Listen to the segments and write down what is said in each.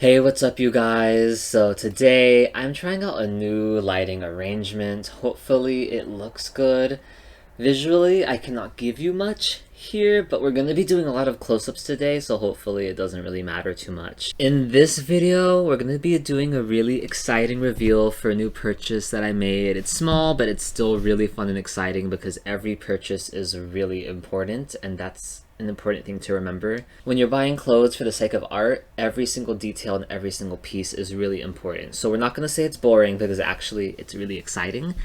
Hey, what's up, you guys? So today I'm trying out a new lighting arrangement. Hopefully it looks good. Visually, I cannot give you much here, but we're gonna be doing a lot of close-ups today, so hopefully it doesn't really matter too much. In this video, we're gonna be doing a really exciting reveal for a new purchase that I made. It's small, but it's still really fun and exciting because every purchase is really important, and that's an important thing to remember. When you're buying clothes for the sake of art, every single detail and every single piece is really important. So we're not gonna say it's boring because actually it's really exciting.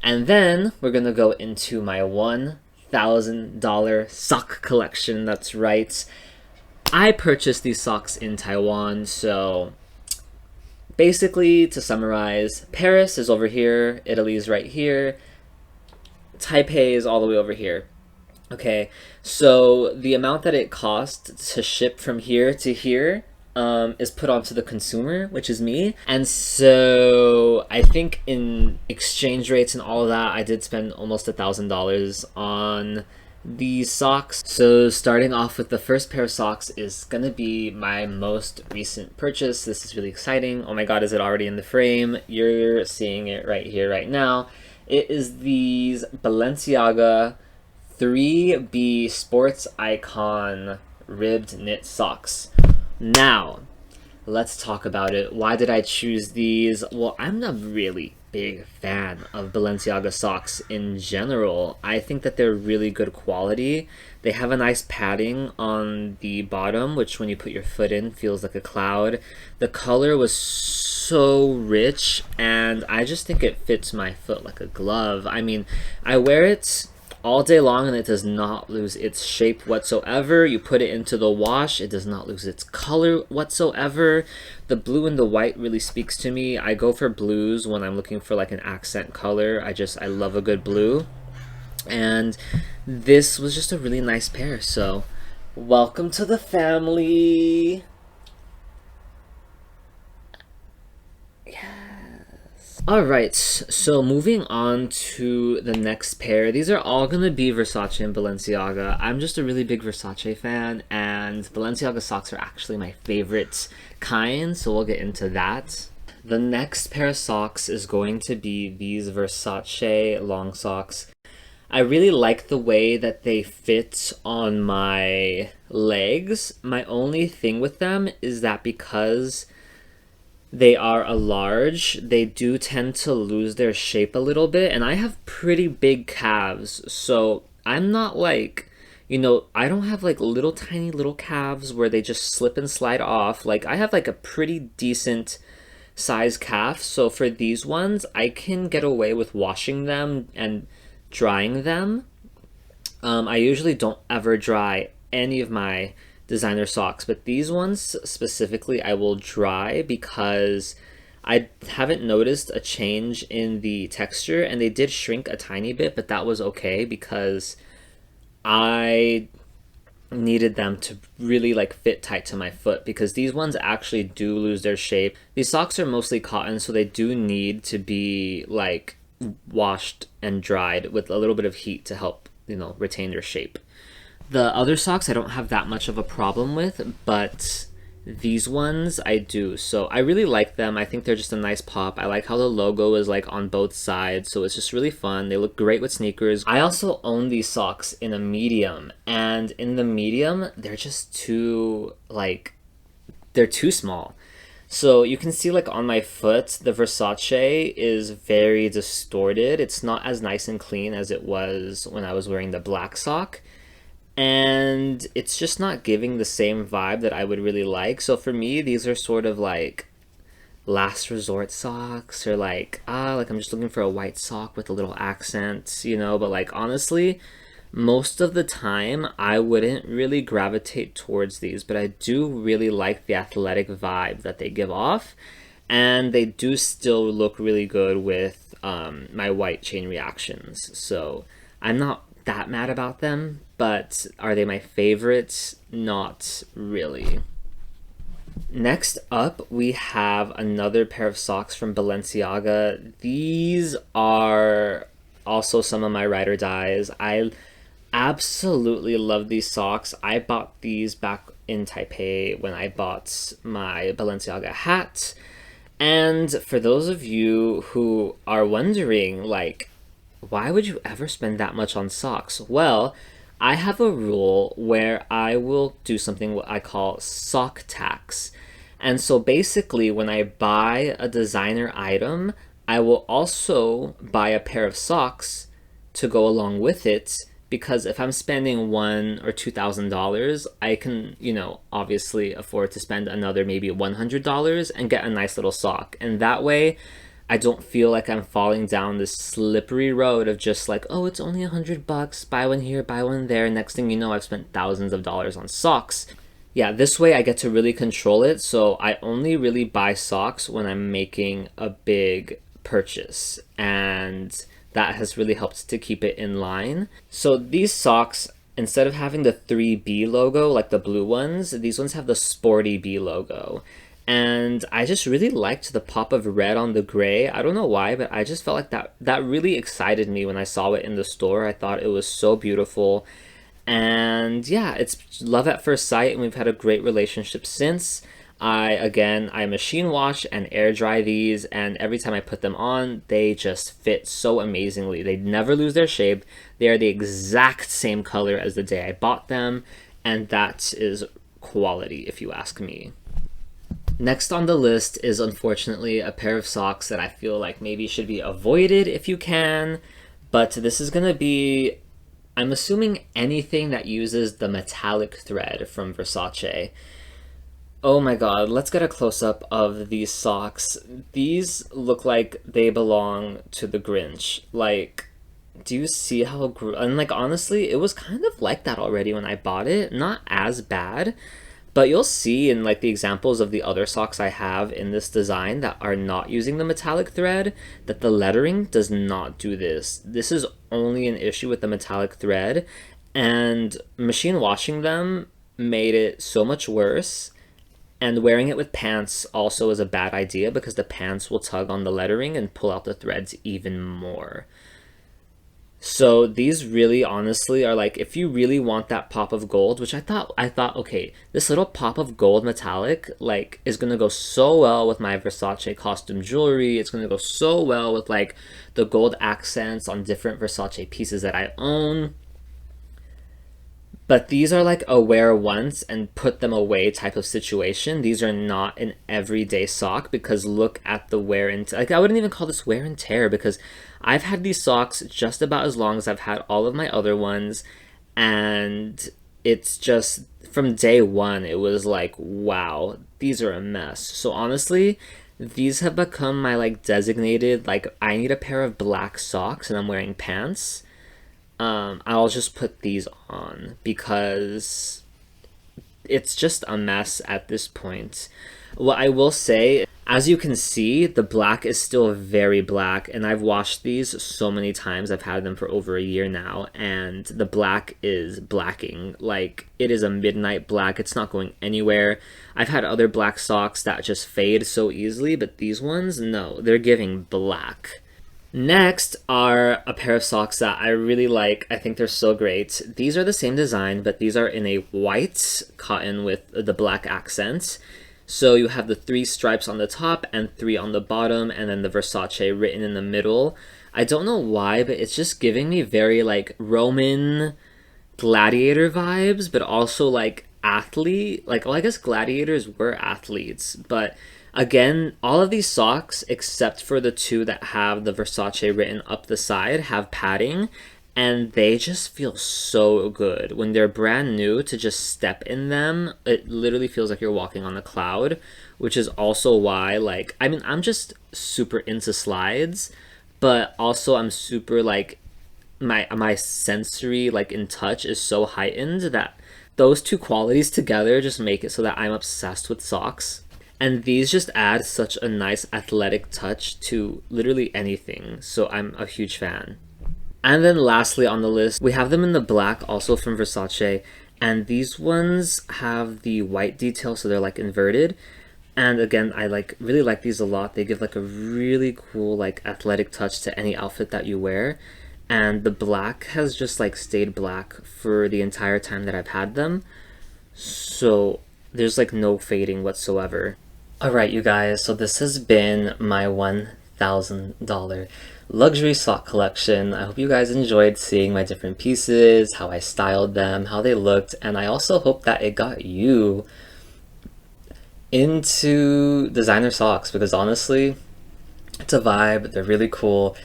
And then we're gonna go into my $1,000 sock collection. That's right. I purchased these socks in Taiwan, so basically, to summarize, Paris is over here, Italy is right here, Taipei is all the way over here. Okay, so the amount that it cost to ship from here to here is put onto the consumer, which is me. And so I think in exchange rates and all of that, I did spend almost $1,000 on these socks. So starting off with the first pair of socks is gonna be my most recent purchase. This is really exciting. Oh my god, is it already in the frame? You're seeing it right here, right now. It is these Balenciaga 3B Sports Icon ribbed knit socks. Now, let's talk about it. Why did I choose these? Well, I'm a really big fan of Balenciaga socks in general. I think that they're really good quality. They have a nice padding on the bottom, which when you put your foot in feels like a cloud. The color was so rich, and I just think it fits my foot like a glove. I mean, I wear it all day long and it does not lose its shape whatsoever. You put it into the wash, it does not lose its color whatsoever. The blue and the white really speaks to me. I go for blues when I'm looking for like an accent color. I love a good blue. And this was just a really nice pair, so welcome to the family. Alright, so moving on to the next pair. These are all gonna be Versace and Balenciaga. I'm just a really big Versace fan, and Balenciaga socks are actually my favorite kind, so we'll get into that. The next pair of socks is going to be these Versace long socks. I really like the way that they fit on my legs. My only thing with them is that because they are a large, they do tend to lose their shape a little bit, and I have pretty big calves, so I'm not like, I don't have like little tiny little calves where they just slip and slide off. Like, I have like a pretty decent size calf, so for these ones, I can get away with washing them and drying them. I usually don't ever dry any of my designer socks, but these ones specifically I will dry because I haven't noticed a change in the texture, and they did shrink a tiny bit, but that was okay because I needed them to really like fit tight to my foot, because these ones actually do lose their shape. These socks are mostly cotton, so they do need to be like washed and dried with a little bit of heat to help, retain their shape. The other socks I don't have that much of a problem with, but these ones I do. So I really like them. I think they're just a nice pop. I like how the logo is like on both sides, so it's just really fun. They look great with sneakers. I also own these socks in a medium, and in the medium, they're just they're too small. So you can see like on my foot, the Versace is very distorted. It's not as nice and clean as it was when I was wearing the black sock, and it's just not giving the same vibe that I would really like. So for me, these are sort of like last resort socks, or like I'm just looking for a white sock with a little accent, but like honestly, most of the time I wouldn't really gravitate towards these, but I do really like the athletic vibe that they give off, and they do still look really good with my white chain reactions. So I'm not that mad about them, but are they my favorites? Not really. Next up, we have another pair of socks from Balenciaga. These are also some of my ride or dies. I absolutely love these socks. I bought these back in Taipei when I bought my Balenciaga hat. And for those of you who are wondering, like, why would you ever spend that much on socks? Well, I have a rule where I will do something what I call sock tax. And so basically, when I buy a designer item, I will also buy a pair of socks to go along with it, because if I'm spending $1,000 or $2,000, I can, obviously afford to spend another maybe $100 and get a nice little sock. And that way, I don't feel like I'm falling down this slippery road of just like, oh, it's only $100, buy one here, buy one there. Next thing you know, I've spent thousands of dollars on socks. Yeah, this way I get to really control it. So I only really buy socks when I'm making a big purchase, and that has really helped to keep it in line. So these socks, instead of having the 3B logo like the blue ones, these ones have the sporty B logo. And I just really liked the pop of red on the gray. I don't know why, but I just felt like that really excited me when I saw it in the store. I thought it was so beautiful. And yeah, it's love at first sight, and we've had a great relationship since. I machine wash and air dry these, and every time I put them on, they just fit so amazingly. They never lose their shape. They are the exact same color as the day I bought them, and that is quality, if you ask me. Next on the list is unfortunately a pair of socks that I feel like maybe should be avoided if you can, but this is gonna be, I'm assuming, anything that uses the metallic thread from Versace. Oh my god, let's get a close-up of these socks. These look like they belong to the Grinch. Like, do you see how... And like, honestly, it was kind of like that already when I bought it. Not as bad, but you'll see in like the examples of the other socks I have in this design that are not using the metallic thread, that the lettering does not do this. This is only an issue with the metallic thread, and machine washing them made it so much worse. And wearing it with pants also is a bad idea, because the pants will tug on the lettering and pull out the threads even more. So these really honestly are like, if you really want that pop of gold, which I thought, okay, this little pop of gold metallic like is gonna go so well with my Versace costume jewelry. It's gonna go so well with like the gold accents on different Versace pieces that I own. But these are like a wear once and put them away type of situation. These are not an everyday sock, because look at the wear and like, I wouldn't even call this wear and tear, because I've had these socks just about as long as I've had all of my other ones, and it's just from day one it was like, wow, these are a mess. So honestly, these have become my like designated, like, I need a pair of black socks and I'm wearing pants. I'll just put these on because it's just a mess at this point. What I will say, as you can see, the black is still very black, and I've washed these so many times. I've had them for over a year now, and the black is blacking. Like, it is a midnight black. It's not going anywhere. I've had other black socks that just fade so easily, but these ones, no, they're giving black. Next are a pair of socks that I really like. I think they're so great. These are the same design, but these are in a white cotton with the black accents. So you have the 3 stripes on the top and 3 on the bottom, and then the Versace written in the middle. I don't know why, but it's just giving me very like Roman gladiator vibes, but also like athlete. Like, well, I guess gladiators were athletes, but again, all of these socks, except for the 2 that have the Versace written up the side, have padding, and they just feel so good. When they're brand new, to just step in them, it literally feels like you're walking on a cloud, which is also why, like, I mean, I'm just super into slides, but also I'm super, like, my sensory, like, in touch is so heightened that those 2 qualities together just make it so that I'm obsessed with socks. And these just add such a nice athletic touch to literally anything, so I'm a huge fan. And then lastly on the list, we have them in the black, also from Versace, and these ones have the white detail, so they're like inverted. And again, I really like these a lot. They give like a really cool like athletic touch to any outfit that you wear. And the black has just like stayed black for the entire time that I've had them. So there's like no fading whatsoever. Alright, you guys, so this has been my $1,000 luxury sock collection. I hope you guys enjoyed seeing my different pieces, how I styled them, how they looked, and I also hope that it got you into designer socks because honestly, it's a vibe. They're really cool.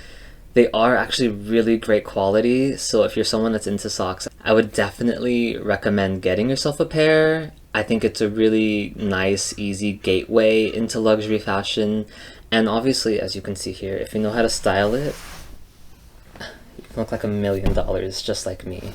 They are actually really great quality, so if you're someone that's into socks, I would definitely recommend getting yourself a pair. I think it's a really nice, easy gateway into luxury fashion. And obviously, as you can see here, if you know how to style it, you can look like $1,000,000 just like me.